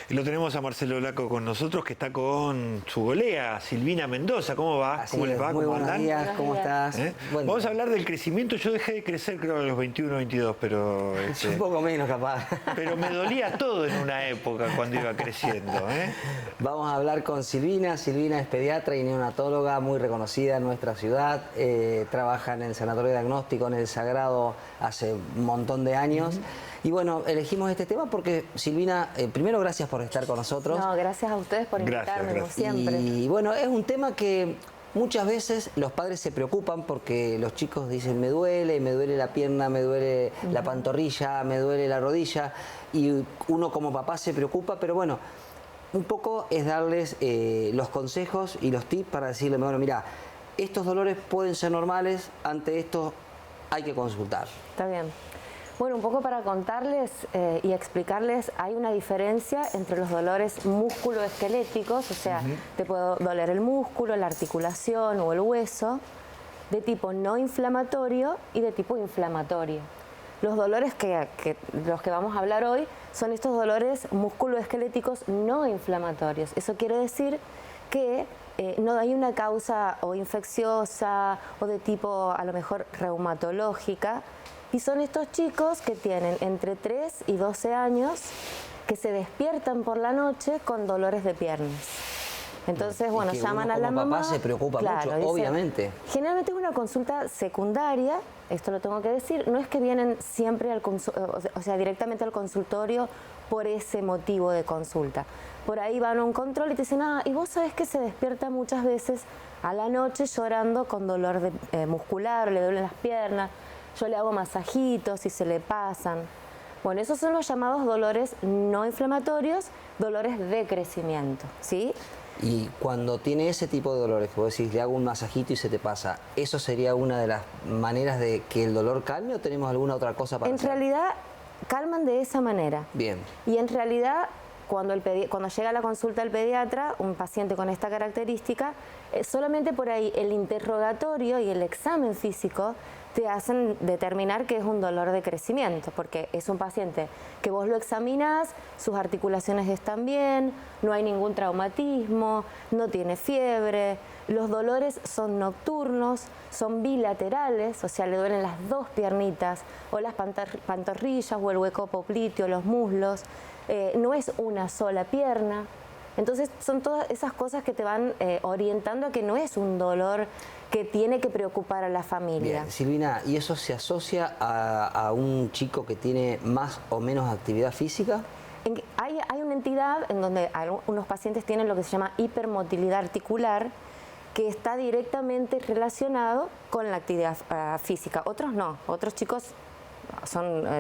Y lo tenemos a Marcelo Laco con nosotros, que está con su golea, Silvina Mendoza. ¿Cómo va? Así ¿Cómo es, les va? muy ¿Cómo buenos andan? días, ¿cómo estás? Buen Vamos a día. hablar del crecimiento. Yo dejé de crecer, creo, a los 21, 22, pero... Un poco menos, capaz. Pero me dolía todo en una época cuando iba creciendo, ¿eh? Vamos a hablar con Silvina. Silvina es pediatra y neonatóloga muy reconocida en nuestra ciudad. Trabaja en el Sanatorio Diagnóstico, en el Sagrado, hace un montón de años. Y bueno, elegimos este tema porque, Silvina, primero gracias por estar con nosotros. No, gracias a ustedes por invitarme, como siempre. Y bueno, es un tema que muchas veces los padres se preocupan porque los chicos dicen me duele la pierna, me duele la pantorrilla, me duele la rodilla, y uno como papá se preocupa, pero bueno, un poco es darles los consejos y los tips para decirle, bueno, mira, estos dolores pueden ser normales, ante esto hay que consultar. Está bien. Bueno, un poco para contarles y explicarles, hay una diferencia entre los dolores músculo-esqueléticos, o sea, te puede doler el músculo, la articulación o el hueso, de tipo no inflamatorio y de tipo inflamatorio. Los dolores los que vamos a hablar hoy son estos dolores músculo-esqueléticos no inflamatorios. Eso quiere decir que no hay una causa o infecciosa o de tipo a lo mejor reumatológica. Y son estos chicos que tienen entre 3 y 12 años que se despiertan por la noche con dolores de piernas. Entonces, bueno, llaman a la mamá. Papá se preocupa mucho, dice, obviamente. Generalmente es una consulta secundaria, esto lo tengo que decir, no es que vienen siempre directamente al consultorio por ese motivo de consulta. Por ahí van a un control y te dicen, y vos sabés que se despierta muchas veces a la noche llorando con dolor muscular, le duelen las piernas. Yo le hago masajitos y se le pasan. Bueno, esos son los llamados dolores no inflamatorios, dolores de crecimiento, ¿sí? Y cuando tiene ese tipo de dolores, que vos decís, le hago un masajito y se te pasa, ¿eso sería una de las maneras de que el dolor calme o tenemos alguna otra cosa para hacer? En realidad, calman de esa manera. Bien. Y en realidad, cuando llega a la consulta al pediatra, un paciente con esta característica, solamente por ahí el interrogatorio y el examen físico te hacen determinar que es un dolor de crecimiento, porque es un paciente que vos lo examinás, sus articulaciones están bien, no hay ningún traumatismo, no tiene fiebre, los dolores son nocturnos, son bilaterales, o sea, le duelen las dos piernitas, o las pantorrillas, o el hueco popliteo, los muslos, no es una sola pierna. Entonces son todas esas cosas que te van orientando a que no es un dolor que tiene que preocupar a la familia. Bien, Silvina, ¿y eso se asocia a un chico que tiene más o menos actividad física? Hay una entidad en donde algunos pacientes tienen lo que se llama hipermotilidad articular, que está directamente relacionado con la actividad física. Otros no, otros chicos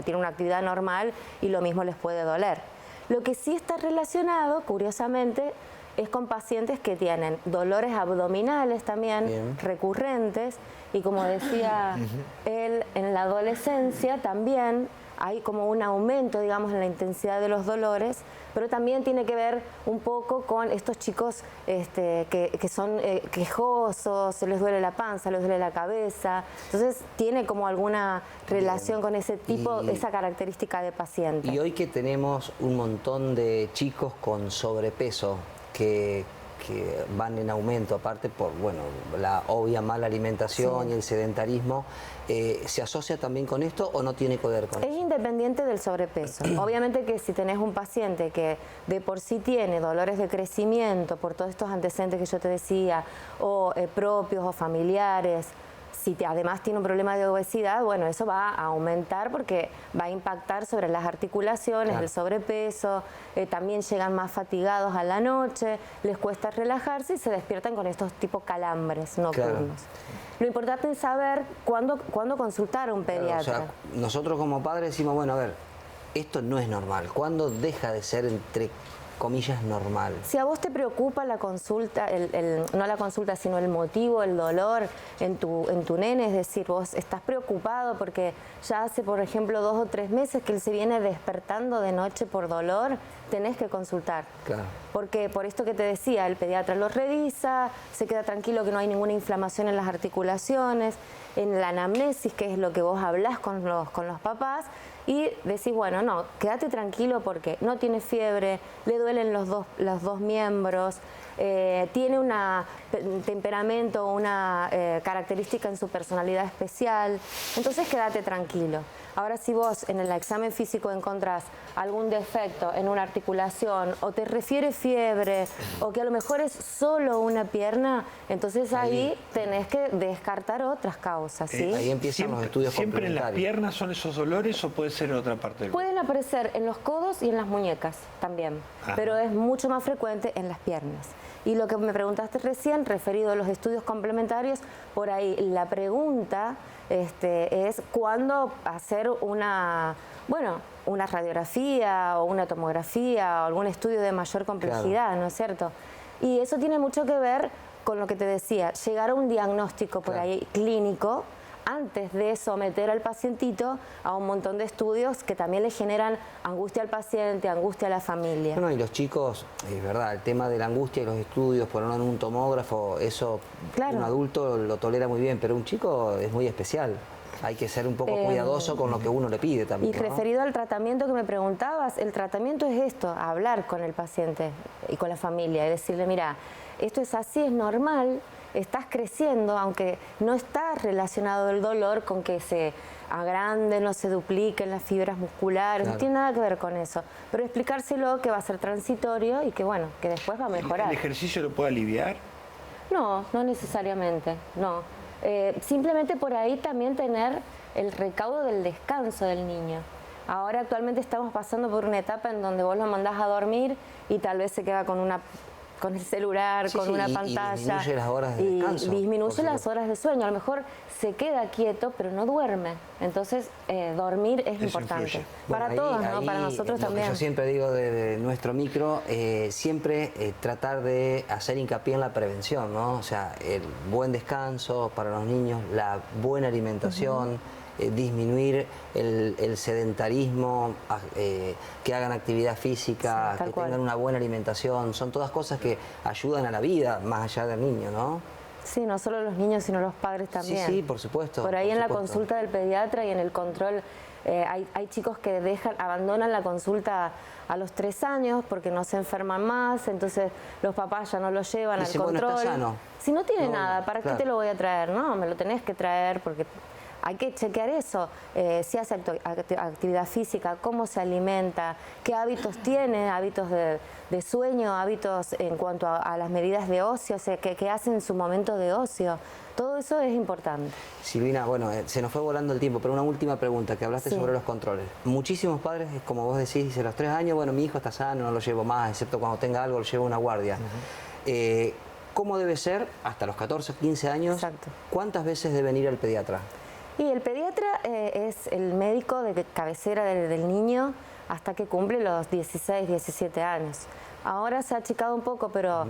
tienen una actividad normal y lo mismo les puede doler. Lo que sí está relacionado, curiosamente, es con pacientes que tienen dolores abdominales también, bien, recurrentes, y como decía él, en la adolescencia también hay como un aumento, digamos, en la intensidad de los dolores, pero también tiene que ver un poco con estos chicos que son quejosos, se les duele la panza, les duele la cabeza, entonces tiene como alguna relación con ese tipo, esa característica de paciente. Y hoy que tenemos un montón de chicos con sobrepeso que van en aumento, aparte por la obvia mala alimentación, sí, y el sedentarismo, ¿se asocia también con esto o no tiene que ver con eso? Es independiente del sobrepeso. Obviamente que si tenés un paciente que de por sí tiene dolores de crecimiento por todos estos antecedentes que yo te decía, o propios o familiares, si además tiene un problema de obesidad, bueno, eso va a aumentar porque va a impactar sobre las articulaciones, claro, el sobrepeso, también llegan más fatigados a la noche, les cuesta relajarse y se despiertan con estos tipos calambres nocturnos. Claro. Lo importante es saber cuándo consultar a un pediatra. Claro, o sea, nosotros como padres decimos, bueno, a ver, esto no es normal. ¿Cuándo deja de ser, entre comillas, normal? Si a vos te preocupa la consulta, no la consulta, sino el motivo, el dolor en tu nene, es decir, vos estás preocupado porque ya hace, por ejemplo, 2 o 3 meses que él se viene despertando de noche por dolor, tenés que consultar. Claro. Porque por esto que te decía, el pediatra lo revisa, se queda tranquilo que no hay ninguna inflamación en las articulaciones, en la anamnesis, que es lo que vos hablás con los papás, y decís, bueno, no, quédate tranquilo porque no tiene fiebre, le duelen los dos miembros, tiene un temperamento, una característica en su personalidad especial, entonces quédate tranquilo. Ahora, si vos en el examen físico encontrás algún defecto en una articulación o te refiere fiebre o que a lo mejor es solo una pierna, entonces ahí tenés que descartar otras causas, ¿sí? Ahí empiezan los estudios ¿Siempre en las complementarios. piernas son esos dolores o puede ser en otra parte del cuerpo? Pueden aparecer en los codos y en las muñecas también, Ajá. pero es mucho más frecuente en las piernas. Y lo que me preguntaste recién, referido a los estudios complementarios, por ahí la pregunta es cuándo hacer una radiografía o una tomografía o algún estudio de mayor complejidad, Claro. ¿no es cierto? Y eso tiene mucho que ver con lo que te decía, llegar a un diagnóstico por Claro. ahí clínico antes de someter al pacientito a un montón de estudios que también le generan angustia al paciente, angustia a la familia. Bueno, y los chicos, es verdad, el tema de la angustia y los estudios, ponerlo en un tomógrafo, eso Claro. un adulto lo tolera muy bien, pero un chico es muy especial. Hay que ser un poco cuidadoso con lo que uno le pide también, Y ¿no? referido al tratamiento que me preguntabas, el tratamiento es esto, hablar con el paciente y con la familia y decirle, mira, esto es así, es normal, estás creciendo, aunque no está relacionado el dolor con que se agranden o se dupliquen las fibras musculares, Claro. no tiene nada que ver con eso, pero explicárselo que va a ser transitorio y que bueno, que después va a mejorar. ¿El ejercicio lo puede aliviar? No, no necesariamente, no. Simplemente por ahí también tener el recaudo del descanso del niño. Ahora actualmente estamos pasando por una etapa en donde vos lo mandás a dormir y tal vez se queda con el celular, Sí, con sí, una y pantalla. disminuye las horas de y descanso, disminuye por las supuesto. horas de sueño. A lo mejor se queda quieto, pero no duerme. Entonces, dormir es Eso importante. influye. Para Bueno, todos, ¿no? ahí Para nosotros lo que también. yo siempre digo de nuestro micro, siempre tratar de hacer hincapié en la prevención, ¿no? O sea, el buen descanso para los niños, la buena alimentación, disminuir el sedentarismo, que hagan actividad física, Sí, tal que cual. tengan una buena alimentación. Son todas cosas que ayudan a la vida, más allá del niño, ¿no? Sí, no solo los niños, sino los padres también. Sí, por supuesto. Por ahí por en la supuesto. consulta del pediatra y en el control, hay chicos que abandonan la consulta a los 3 años porque no se enferman más, entonces los papás ya no lo llevan al Dicen, bueno, control. está sano. Si no tiene No, nada, ¿para claro. qué te lo voy a traer? No, me lo tenés que traer porque hay que chequear eso, si hace actividad física, cómo se alimenta, qué hábitos tiene, hábitos de sueño, hábitos en cuanto a las medidas de ocio, o sea, qué hace en su momento de ocio. Todo eso es importante. Silvina, bueno, se nos fue volando el tiempo, pero una última pregunta, que hablaste Sí. sobre los controles. Muchísimos padres, como vos decís, dice, a los 3 años, bueno, mi hijo está sano, no lo llevo más, excepto cuando tenga algo, lo llevo a una guardia. ¿Cómo debe ser hasta los 14, 15 años? Exacto. ¿Cuántas veces deben ir al pediatra? Y el pediatra es el médico de cabecera del niño hasta que cumple los 16, 17 años. Ahora se ha achicado un poco, pero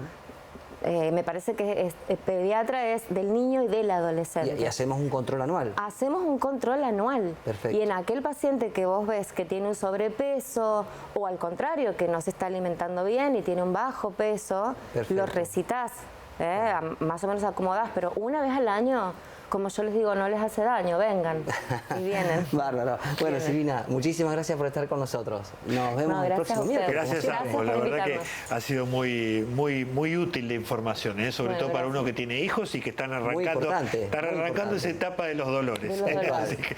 me parece que el pediatra es del niño y del adolescente. Y hacemos un control anual. Hacemos un control anual. Perfecto. Y en aquel paciente que vos ves que tiene un sobrepeso o al contrario, que no se está alimentando bien y tiene un bajo peso, Perfecto. lo recitas, más o menos acomodás, pero una vez al año, como yo les digo, no les hace daño, vengan y vienen. Bárbaro. Bueno, Bien. Silvina, muchísimas gracias por estar con nosotros. Nos vemos el gracias próximo a ustedes. miércoles. Gracias, Gracias Ambo. por La verdad que invitarnos. ha sido muy útil la información, sobre Bueno, todo para gracias. uno que tiene hijos y que están Muy arrancando, importante, están muy arrancando esa importante. etapa de los dolores. De los dolores. Así que